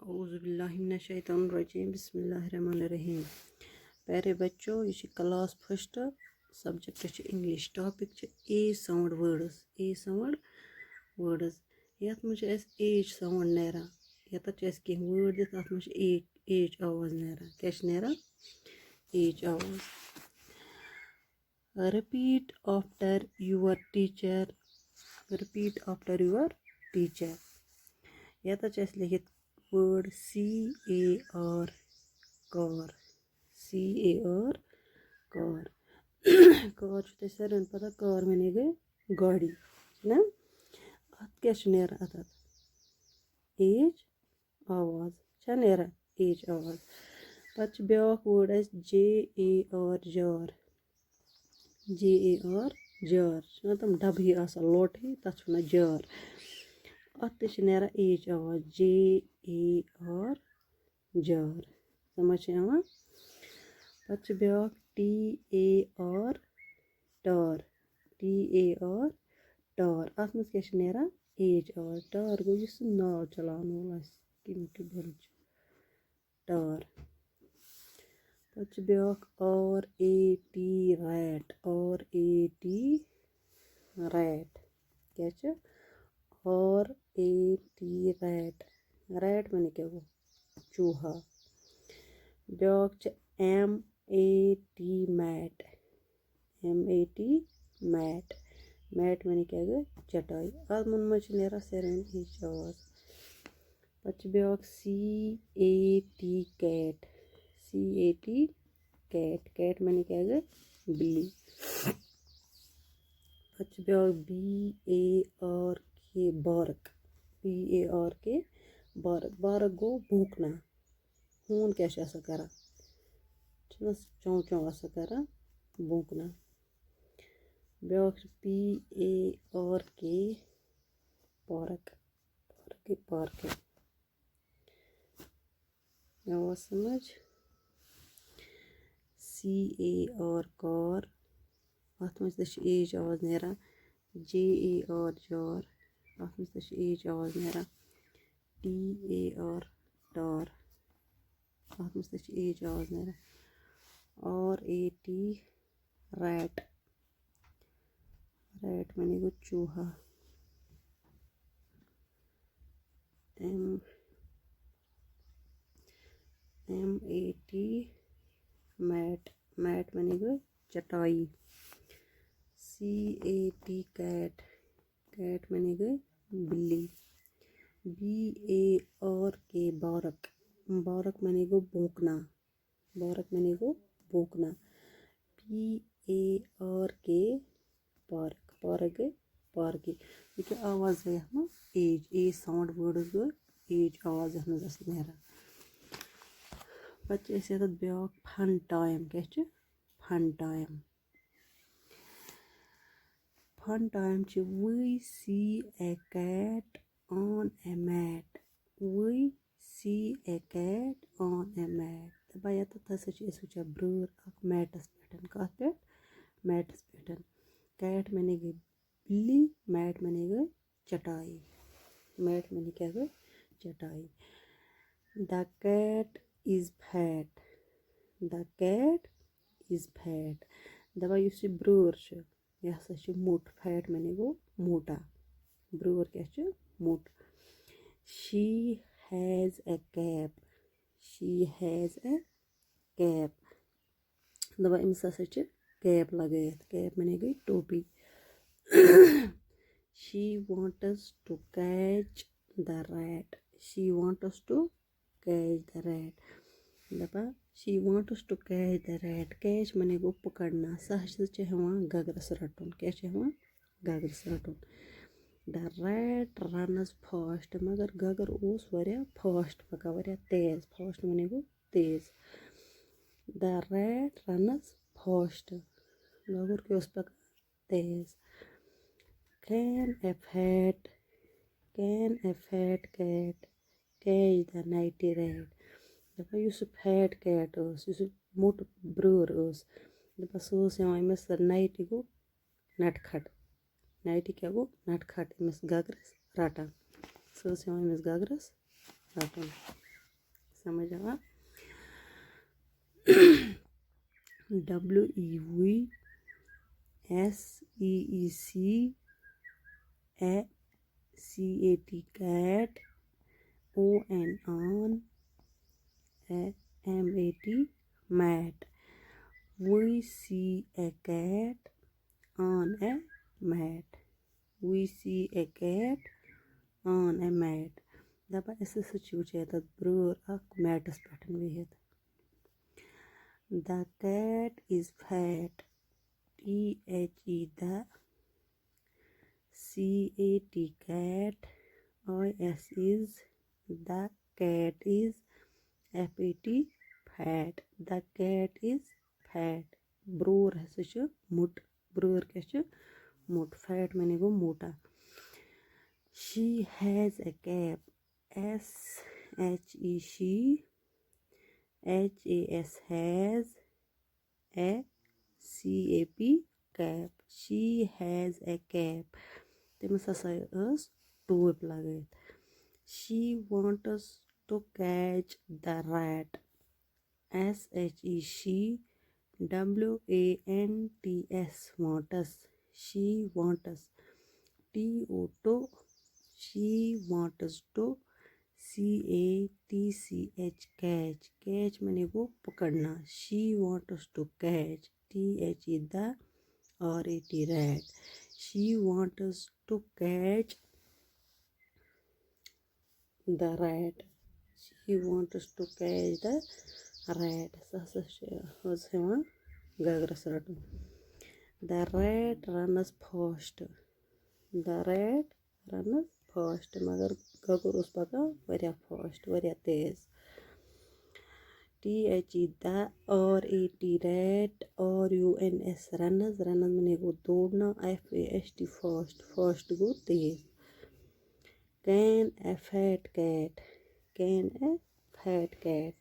औज़ुबिल्लाहिमिनश्शैतानिर्रजीम बिस्मिल्लाहिर्रहमानिर्रहीम। प्यारे बच्चों, ये class first subject English topic A sound words यथ मुझे एच साउंड नेरा यत कह वर्ड दिख अत मुझे एच आवाज नेरा क्या नेरा एच आवाज। रिपीट आफ्टर योर टीचर यत लिखित word CAR car car car सारे पता कार माने गई गाड़ी ना अत क्या नेरा अत एज आवाज छा नेरा एज आवाज। पत ब्याक वर्ड JAR जार तम डब ही लोट ही तथ जार अत नेरा एज आवाज JAR जार समझ पत ब्याक TAR टार अत मज क्या नेरा एज आवाज। टार गो नाव चलान वोल टार। पत ब्याक RAT रैट क्या RAT रैट माने क्या गो चूहा। ब्याक MAT मैट माने क्या गो चटाई अत मज नेरा सारे एच आवाज। पत ब्याक CAT कैट माने क्या गो बिल्ली। पत ब्याक बारक गो भूकना हून क्या करा चौं चौं करा भूकना। ब्याक पार्क आवाज समझ। CAR कार अत मज एच आवाज नेरा JAR जार अत मज एच आवाज नेरा TAR टार अत मज एच आवाज नेरा RAT रैट माने गो चूहा। MAT मैट माने गो चटाई। CAT कैट माने गो बिल्ली। BARK बारक माने गो भौंकना PARK पार्क गई पार्की ये आवाज गई as sound words go as आवाज यथ मज नेरा। पत ब्याक फन टाइम क्या fun time we see a cat on a mat दपा यत हसा वुचान ब्रर मैटस पे कत पे मैटस पे कैट माने गई बिल्ली मैट माने गई चटाई क्या गई चटाई। द कैट इज फैट दपा ब्रर यह हसा मोट फैट माने गो मोटा ब्रर क्या मोट। She has A cap दपा Amish हसा कैप लगैत कैप माने गई टोपी। She wants to catch the rat दपा she wants to catch the rat catch माने गो पकड़ना सह गगरस रटन क्या गगरस रटन। The rat runs fast मगर गगर ओस वारिया फास्ट पका वारिया तेज फास्ट माने गो तेज। The rat runs fast गगर क्या पका तेज। Can a fat cat catch the nighty rat दपा फैट कैट मोट ब्रर दपा सह अमिस नाइटी गो नटखट क्या गो नटखट अमिस गगरस रटान सह अमिस गगरस रटान। समझ आवा WEVSEEC cat ON MAT mat. We see a cat on a mat. We see a cat on a mat. दपा ऐसे सोचिए तब ब्रोर अक मैटस पैटर्न बिहित. The cat is fat. THE the CAT IS is the cat is FAT fat. The cat is fat. Blower है सो मुट. Blower क्या छ मुट. Fat माने गो मोटा. She has a cap. SHE she. HAS has. A CAP cap. She has a cap. तमिस हसा ٲس टोप लगायत. She wants to catch the rat. SHE she. WANTS wants. She wants. TO she wants to. CATCH catch. Catch माने वो पकड़ना. She wants to catch. THE the RAT rat. She wants to catch the rat. She wants to catch the rat. The rat runs fast. The rat runs fast. मगर गगर उस पका वरिया fast वरिया तेज. THE the RAT rat. RUNS runs. Runs मने गो दौड़ना. FAST fast. Fast go Tej. Can a fat cat. Can a fat cat.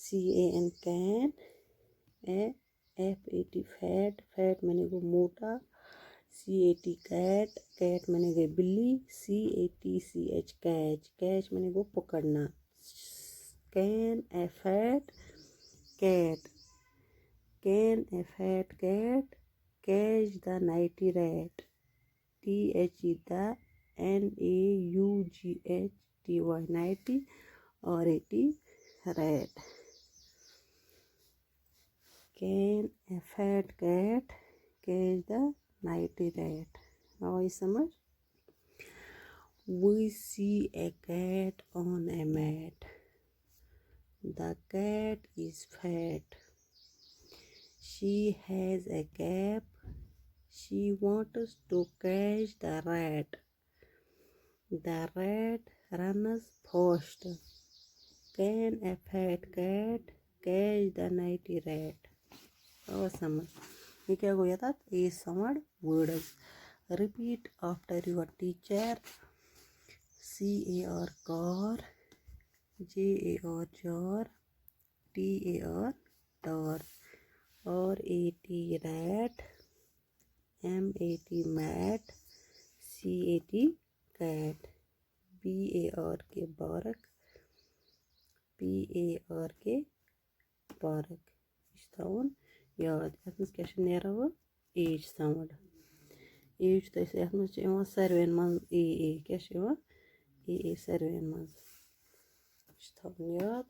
CAN can. A FAT fat. Fat मने गो मोटा. CAT cat. Cat मने गो बिल्ली. CATCH catch. Catch मने गो पकड़ना. Can a fat cat. Can a fat cat catch the nighty rat. THE the NAUGHTY nighty RAT rat. Can a fat cat catch the nighty rat. Now you समझ. We see a cat on a mat. The cat is fat. She has a cap. She wants to catch the rat. The rat runs fast. Can a fat cat catch the nighty rat. और समझ. ये क्या हो जाता है. समझ words. Repeat after your teacher. CAR car. JAR jar. TAR tar. RAT rat. MAT mat. CAT cat. BARK bark. PARK park. İştahun याद. अतमस क्या नेरा वो एज साउंड. एज तो ऐसे अतमस सर्वेन मन ए क्या सर्वेन मन. याद.